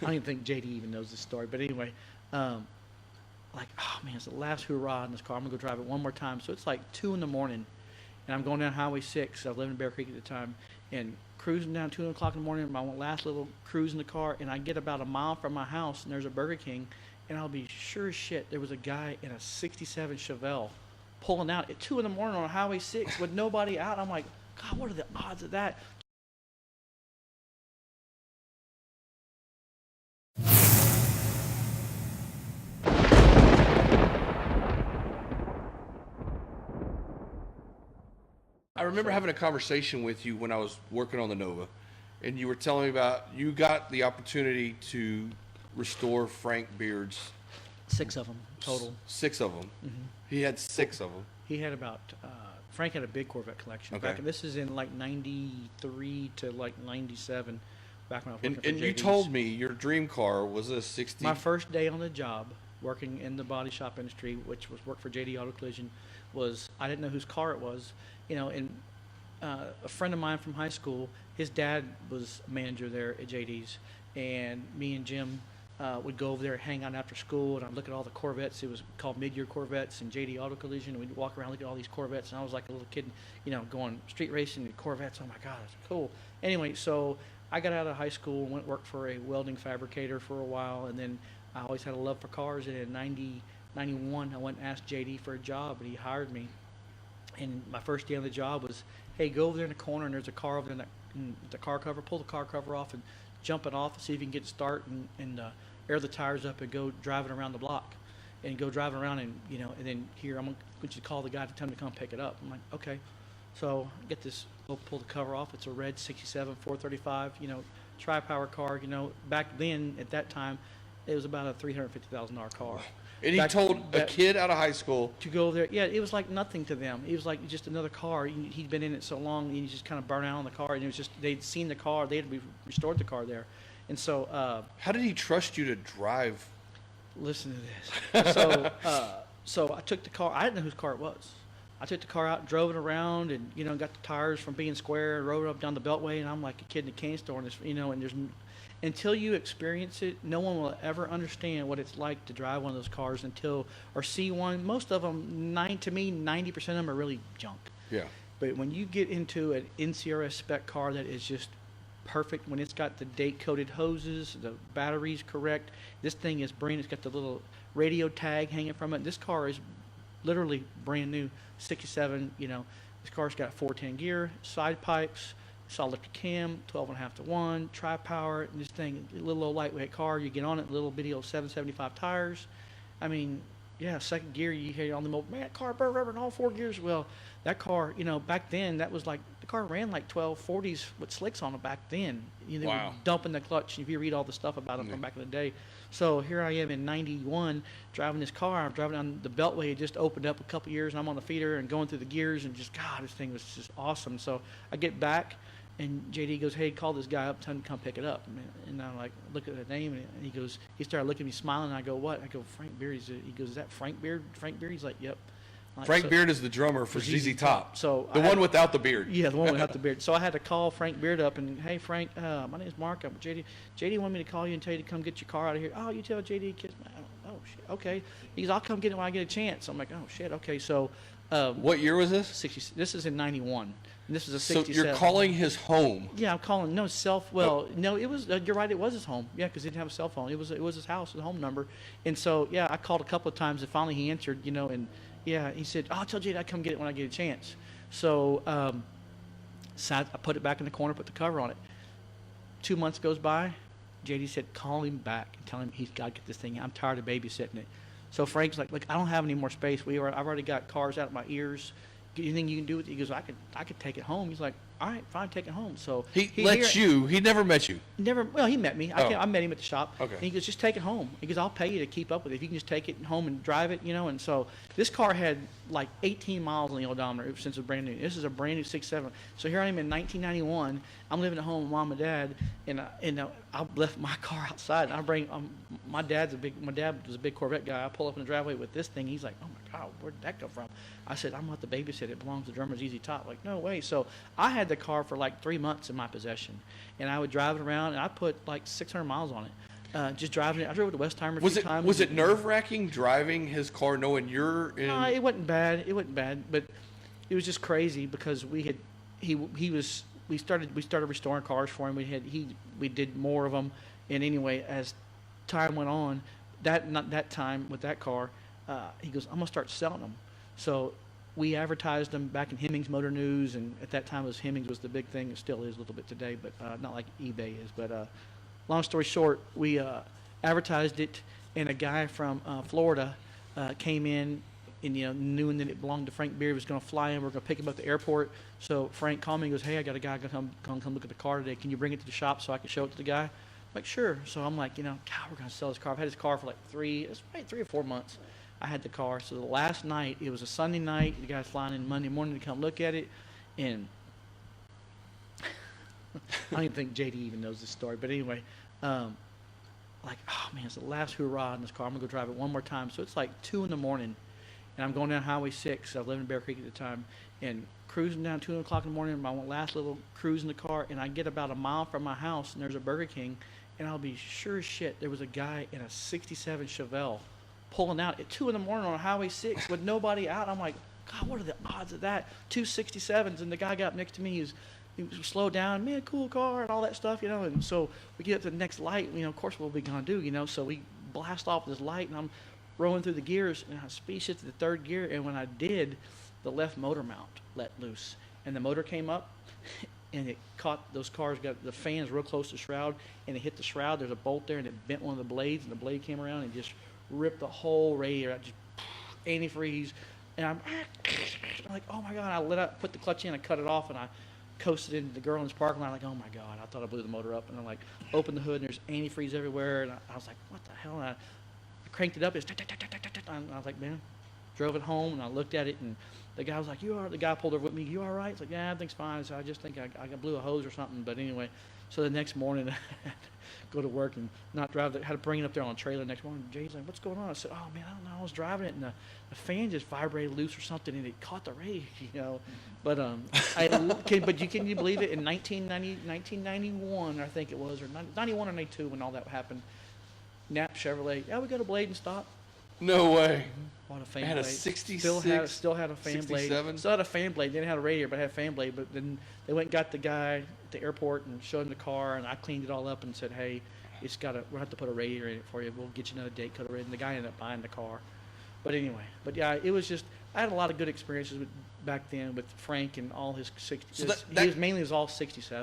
don't even think JD even knows this story. But anyway, um, like, oh man, it's the last hurrah in this car. I'm gonna go drive it one more time. So it's like 2 in the morning, and I'm going down Highway 6. I was living in Bear Creek at the time, and cruising down 2 o'clock in the morning. My last little cruise in the car, and I get about a mile from my house, and there's a Burger King, and I'll be sure as shit there was a guy in a '67 Chevelle pulling out at 2 in the morning on Highway 6 with nobody out. I'm like, God, what are the odds of that? I remember So having a conversation with you when I was working on the Nova, and you were telling me about you got the opportunity to restore Frank Beard's 6 of them total. 6 of them. Hmm. He had 6 of them. He had about Frank had a big Corvette collection. Okay. This is in like '93 to like '97, back when I was working And for and you JD's. told me your dream car was a 60. My first day on the job, working in the body shop industry, which was work for JD Auto Collision, was I didn't know whose car it was, and a friend of mine from high school, his dad was a manager there at JD's, and me and Jim would go over there, hang out after school, and I'd look at all the Corvettes. It was called mid-year Corvettes and JD Auto Collision, and we'd walk around, look at all these Corvettes, and I was like a little kid, going street racing and Corvettes. Oh my God, it's cool. Anyway, so I got out of high school and went work for a welding fabricator for a while, and then I always had a love for cars, and in 91, I went and asked JD for a job, and he hired me. And my first day on the job was, hey, go over there in the corner, and there's a car over there in the car cover. Pull the car cover off and jump it off and see if you can get it start and air the tires up and go driving around the block. And go driving around and then here, I'm going to call the guy to tell him to come pick it up. I'm like, okay. So I get this, pull the cover off. It's a red 67 435, tri-power car. Back then, at that time, it was about a $350,000 car. And he Back- told a that- kid out of high school. to go there. Yeah, it was like nothing to them. It was like just another car. He'd been in it so long, and he just kind of burned out on the car. And it was just they'd seen the car, they had restored the car there, and so How did he trust you to drive? listen to this. So I took the car. I didn't know whose car it was. I took the car out, drove it around, and got the tires from being square, rode it up down the Beltway, and I'm like a kid in a candy store, and and there's until you experience it, no one will ever understand what it's like to drive one of those cars or see one. Most of them, 90% of them are really junk. Yeah. But when you get into an NCRS spec car that is just perfect, when it's got the date coded hoses, the battery's correct, this thing is brand. It's got the little radio tag hanging from it. This car is literally brand new, 67. This car's got 410 gear, side pipes, solid electric cam, 12.5 to 1, tri-power. And this thing, a little old lightweight car. You get on it, little bitty old 775 tires. I mean, yeah, second gear, you hear on the mobile, man, that car burr rubber in all 4 gears. Well, that car, back then, that was like, the car ran like 1240s with slicks on it back then. They were Wow. dumping the clutch. If you read all the stuff about it from back in the day. So here I am in 91 driving this car. I'm driving down the Beltway. It just opened up a couple years, and I'm on the feeder and going through the gears, and just, God, this thing was just awesome. So I get back, and JD goes, hey, call this guy up, tell him to come pick it up. And I'm like, look at the name, and he started looking at me smiling, and I go, what? I go, Frank Beard. He goes, is that Frank Beard? Frank Beard? He's like, yep. I'm like, Frank so- Beard is the drummer for ZZ Top. So The one without the beard. yeah, the one without the beard. So I had to call Frank Beard up and, hey, Frank, my name's Mark. I'm with JD. JD wanted me to call you and tell you to come get your car out of here. Oh, you tell JD, kiss me. Oh, shit. Okay. He goes, I'll come get it when I get a chance. I'm like, oh, shit. Okay. So, What year was this? 60, this is in 91. And this is a So 67. you're calling his home. Yeah, I'm calling. No, no, it was, you're right. It was his home. Yeah, because he didn't have a cell phone. It was his house, his home number. And so, yeah, I called a couple of times and finally he answered, and yeah, he said, I'll tell JD I'd come get it when I get a chance. So, I put it back in the corner, put the cover on it. 2 months goes by. JD said, call him back and tell him he's got to get this thing. I'm tired of babysitting it. So Frank's like, look, I don't have any more space. I've already got cars out of my ears. Anything you can do with it? He goes, I could take it home. He's like, all right, fine, take it home. So He never met you. Never. Well, he met me. Oh. I met him at the shop. Okay. And he goes, just take it home. He goes, I'll pay you to keep up with it. If you can just take it home and drive it, And so this car had like 18 miles on the odometer since it was brand new. This is a brand new 6.7. So here I am in 1991. I'm living at home with mom and dad, and I left my car outside. And I bring my dad was a big Corvette guy. I pull up in the driveway with this thing. He's like, oh my God, where did that come from? I said, I'm not the babysitter. It belongs to drummer ZZ Top. Like, no way. So I had the car for like 3 months in my possession, and I would drive it around, and I put like 600 miles on it. Just driving it. I drove it to Westheimer a Was few it times. was it nerve-wracking driving his car, knowing you're in? No, it wasn't bad. It wasn't bad, but it was just crazy because we started restoring cars for him. We did more of them, and anyway, as time went on, that time with that car, he goes, I'm gonna start selling them. So we advertised them back in Hemmings Motor News, and at that time Hemmings was the big thing. It still is a little bit today, but not like eBay is. But long story short, we advertised it, and a guy from Florida came in, and knowing that it belonged to Frank Beard, was going to fly in. We're going to pick him up at the airport. So Frank called me and goes, hey, I got a guy going to come look at the car today. Can you bring it to the shop so I can show it to the guy? I'm like, sure. So I'm like, God, we're going to sell this car. I've had this car for like 3 or 4 months. I had the car. So the last night, it was a Sunday night. The guy's flying in Monday morning to come look at it. And I don't even think JD even knows this story. But anyway, like, oh, man, it's the last hurrah in this car. I'm going to go drive it one more time. So it's like 2 in the morning. And I'm going down Highway 6. I was living in Bear Creek at the time. And cruising down 2 o'clock in the morning, my last little cruise in the car. And I get about a mile from my house, and there's a Burger King. And I'll be sure as shit there was a guy in a 67 Chevelle pulling out at 2 in the morning on Highway 6 with nobody out. I'm like, God, what are the odds of that? 2 67s. And the guy got up next to me. He was slowed down, man, cool car and all that stuff, And so we get up to the next light, of course, what are we going to do, So we blast off this light, and I'm rolling through the gears, and I speed shift to the 3rd gear. And when I did, the left motor mount let loose, and the motor came up, and it caught those cars, got the fans real close to the shroud, and it hit the shroud. There's a bolt there, and it bent one of the blades, and the blade came around and just ripped the whole radiator out, just antifreeze. And I'm like, oh my God! I lit up, put the clutch in, I cut it off, and I coasted into the girl in this parking lot. Like, oh my God! I thought I blew the motor up, and I opened the hood, and there's antifreeze everywhere, and I was like, what the hell? And I cranked it up. And I was like, man, drove it home, and I looked at it, and the guy was like, the guy pulled over with me. You all right? It's like, yeah, everything's fine. So I just think I blew a hose or something. But anyway, so the next morning, I had to go to work and not drive. Had to bring it up there on a trailer next morning. Jay's like, what's going on? I said, oh man, I don't know. I was driving it, and the fan just vibrated loose or something, and it caught the radiator, But can you believe it? In 1991, I think it was, or 91 or 92, when all that happened, Knapp Chevrolet, yeah, we got a blade in stock. No way. Bought a fan It had blade. a 66, Still had a fan 67? blade. Still had a fan blade. Didn't have a radiator, but had a fan blade. But then they went and got the guy at the airport and showed him the car, and I cleaned it all up and said, hey, we'll have to put a radiator in it for you. We'll get you another date cutter in. And the guy ended up buying the car. But anyway, yeah, it was just, I had a lot of good experiences back then with Frank and all his 60s. So He was all 67.